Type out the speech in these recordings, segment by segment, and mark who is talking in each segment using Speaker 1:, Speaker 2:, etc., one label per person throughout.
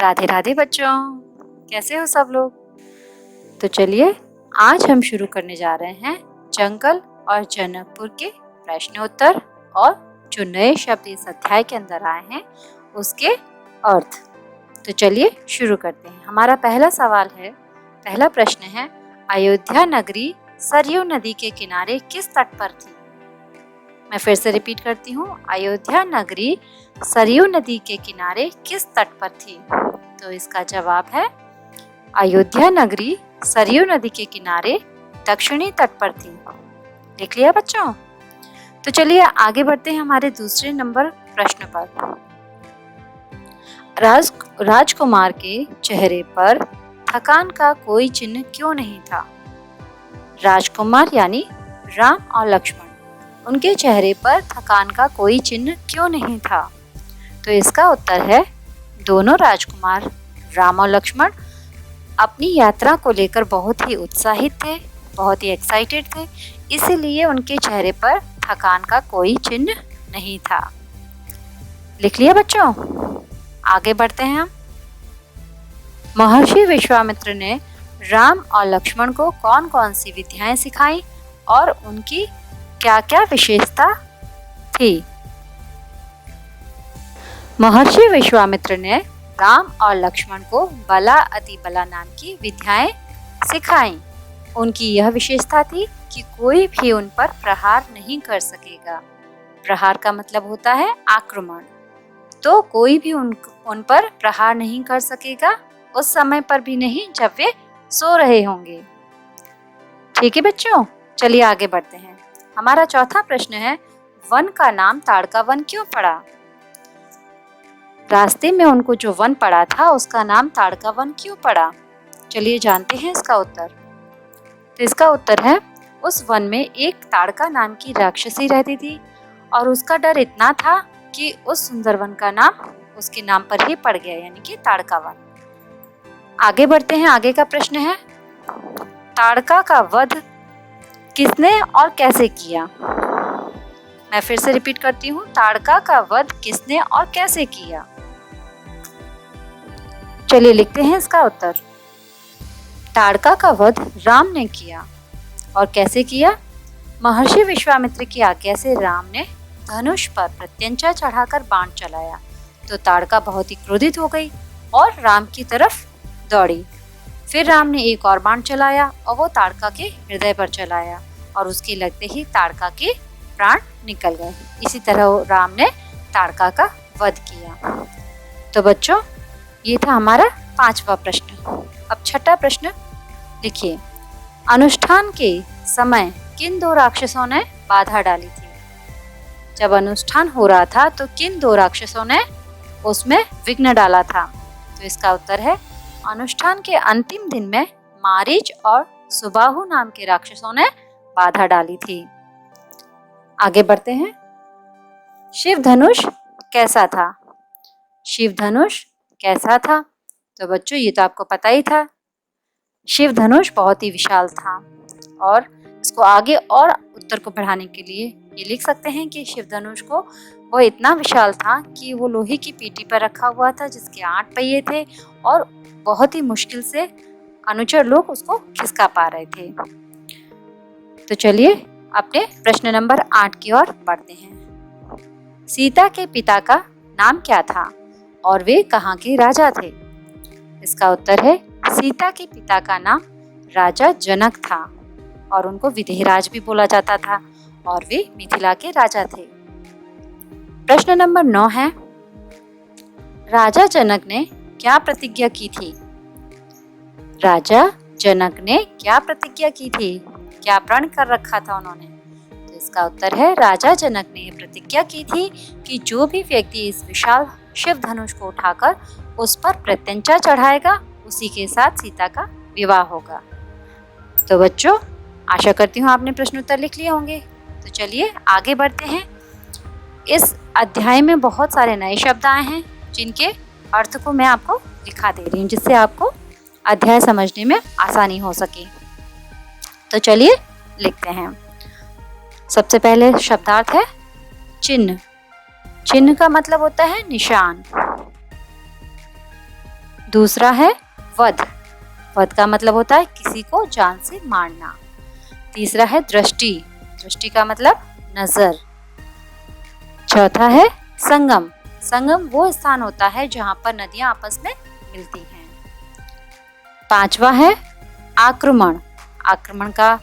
Speaker 1: राधे राधे बच्चों, कैसे हो सब लोग। तो चलिए आज हम शुरू करने जा रहे हैं जंगल और जनकपुर के प्रश्न उत्तर और जो नए शब्द इस अध्याय के अंदर आए हैं उसके अर्थ। तो चलिए शुरू करते हैं। हमारा पहला प्रश्न है, अयोध्या नगरी सरयू नदी के किनारे किस तट पर थी। मैं फिर से रिपीट करती हूँ, अयोध्या नगरी सरयू नदी के किनारे किस तट पर थी। तो इसका जवाब है अयोध्या नगरी सरयू नदी के किनारे दक्षिणी तट पर थी। लिख लिया बच्चों। तो चलिए आगे बढ़ते हैं हमारे दूसरे नंबर प्रश्न पर। राजकुमार के चेहरे पर थकान का कोई चिन्ह क्यों नहीं था। राजकुमार यानी राम और लक्ष्मण, उनके चेहरे पर थकान का कोई चिन्ह क्यों नहीं था। तो इसका उत्तर है, दोनों राजकुमार राम और लक्ष्मण अपनी यात्रा को लेकर बहुत ही उत्साहित थे, बहुत ही एक्साइटेड थे, इसीलिए उनके चेहरे पर थकान का कोई चिन्ह नहीं था। लिख लिया बच्चों। आगे बढ़ते हैं हम। महर्षि विश्वामित्र ने राम और लक्ष्मण को कौन कौन सी विद्याएं सिखाई और उनकी क्या क्या विशेषता थी। महर्षि विश्वामित्र ने राम और लक्ष्मण को बला अति बला नाम की विद्याएं सिखाई। उनकी यह विशेषता थी कि कोई भी उन पर प्रहार नहीं कर सकेगा। प्रहार का मतलब होता है आक्रमण। तो कोई भी उन पर प्रहार नहीं कर सकेगा, उस समय पर भी नहीं जब वे सो रहे होंगे। ठीक है बच्चों, चलिए आगे बढ़ते हैं। हमारा चौथा प्रश्न है, वन का नाम ताड़का वन क्यों पड़ा। रास्ते में उनको जो वन पड़ा था उसका नाम ताड़का वन क्यों पड़ा। चलिए जानते हैं इसका उत्तर। तो इसका उत्तर है, उस वन में एक ताड़का नाम की राक्षसी रहती थी और उसका डर इतना था कि उस सुंदर वन का नाम उसके नाम पर ही पड़ गया, यानी कि ताड़का वन। आगे बढ़ते हैं। आगे का प्रश्न है, ताड़का का वध किसने और कैसे किया। मैं फिर से रिपीट करती हूँ, ताड़का का वध किसने और कैसे किया। चलिए लिखते हैं इसका उत्तर। ताड़का का वध राम ने किया। और कैसे किया। महर्षि विश्वामित्र की आज्ञा से राम ने धनुष पर प्रत्यंचा चढ़ाकर बाण चलाया तो ताड़का बहुत ही क्रोधित हो गई और राम की तरफ दौड़ी। फिर राम ने एक और बाण चलाया और वो ताड़का के हृदय पर चलाया और उसके लगते ही ताड़का के प्राण निकल गए। इसी तरह राम ने ताड़का का वध किया। तो बच्चों ये था हमारा पांचवा प्रश्न। अब छठा प्रश्न लिखिए, अनुष्ठान के समय किन दो राक्षसों ने बाधा डाली थी। जब अनुष्ठान हो रहा था तो किन दो राक्षसों ने उसमें विघ्न डाला था। तो इसका उत्तर है, अनुष्ठान के अंतिम दिन में मारीच और सुबाहु नाम के राक्षसों ने बाधा डाली थी। आगे बढ़ते हैं। शिव धनुष कैसा था। शिव धनुष कैसा था। तो बच्चों ये तो आपको पता ही था, शिव धनुष बहुत ही विशाल था। और इसको आगे और उत्तर को बढ़ाने के लिए ये लिख सकते हैं कि शिव धनुष को वो इतना विशाल था कि वो लोहे की पीठी पर रखा हुआ था जिसके 8 पहिए थे और बहुत ही मुश्किल से अनुचर लोग उसको खिसका पा रहे थे। तो चलिए अपने प्रश्न नंबर 8 की ओर बढ़ते हैं। सीता के पिता का नाम क्या था और वे कहाँ के राजा थे। इसका उत्तर है, सीता के पिता का नाम राजा जनक था और उनको विदेहराज भी बोला जाता था और वे मिथिला के राजा थे। प्रश्न नंबर 9 है, राजा जनक ने क्या प्रतिज्ञा की थी। राजा जनक ने क्या प्रतिज्ञा की थी, क्या प्रण कर रखा था उन्होंने। तो इसका उत्तर है, राजा जनक ने प्रतिज्ञा की थी कि जो भी व्यक्ति इस विशाल शिव धनुष को उठाकर उस पर प्रत्यंचा चढ़ाएगा उसी के साथ सीता का विवाह होगा। तो बच्चों आशा करती हूँ आपने प्रश्न उत्तर लिख लिए होंगे। तो चलिए आगे बढ़ते हैं। इस अध्याय में बहुत सारे नए शब्द आए हैं जिनके अर्थ को मैं आपको दिखा दे रही हूँ जिससे आपको अध्याय समझने में आसानी हो सके। तो चलिए लिखते हैं। सबसे पहले शब्दार्थ है चिन्ह। चिन्ह का मतलब होता है निशान। दूसरा है वध। वध का मतलब होता है किसी को जान से मारना। तीसरा है दृष्टि। दृष्टि का मतलब नजर। चौथा है संगम। संगम वो स्थान होता है जहां पर नदियां आपस में मिलती हैं। पांचवा है आक्रमण। आक्रमण का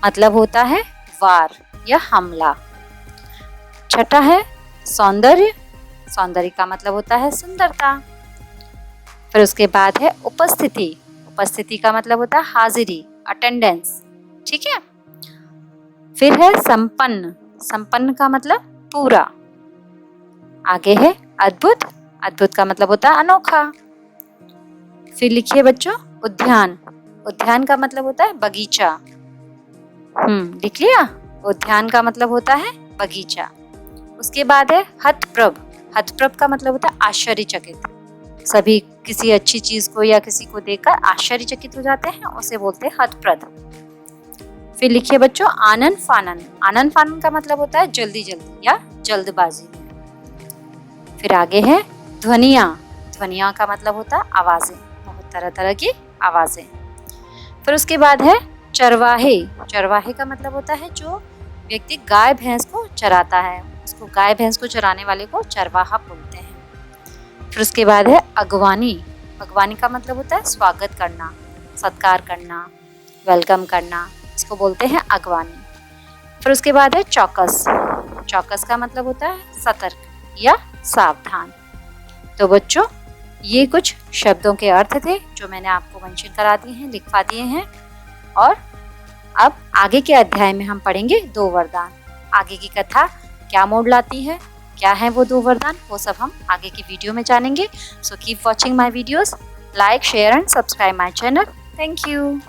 Speaker 1: मतलब होता है वार या हमला। छठा है सौंदर्य। सौंदर्य का मतलब होता है सुंदरता। फिर उसके बाद है उपस्थिति। उपस्थिति का मतलब होता है हाजिरी, अटेंडेंस। ठीक है। फिर है संपन्न। संपन्न का मतलब पूरा। आगे है अद्भुत। अद्भुत का मतलब होता है अनोखा। फिर लिखिए बच्चों उद्यान। उद्यान का मतलब होता है बगीचा। लिख लिया। उद्यान का मतलब होता है बगीचा। उसके बाद है हतप्रभ। हतप्रभ का मतलब होता है आश्चर्यचकित। सभी किसी अच्छी चीज को या किसी को देखकर आश्चर्यचकित हो जाते हैं, उसे बोलते हैं हतप्रभ। फिर लिखिए बच्चों आनन फानन। आनन फानन का मतलब होता है जल्दी जल्दी या जल्दबाजी। फिर आगे है ध्वनिया। ध्वनिया का मतलब होता है आवाजें, बहुत तरह तरह की आवाजें। फिर उसके बाद है चरवाहे। चरवाहे का मतलब होता है जो व्यक्ति गाय भैंस को चराता है, उसको गाय भैंस को चराने वाले को चरवाहा बोलते हैं। फिर उसके बाद है अगवानी। अगवानी का मतलब होता है स्वागत करना, सत्कार करना, वेलकम करना, इसको बोलते हैं अगवानी। फिर उसके बाद है चौकस। चौकस का मतलब होता है सतर्क या सावधान। तो बच्चों ये कुछ शब्दों के अर्थ थे जो मैंने आपको मेंशन करा दिए हैं, लिखवा दिए हैं। और अब आगे के अध्याय में हम पढ़ेंगे 2 वरदान। आगे की कथा क्या मोड़ लाती है, क्या है वो 2 वरदान, वो सब हम आगे की वीडियो में जानेंगे। So keep watching my videos, like, share and subscribe my channel. Thank you.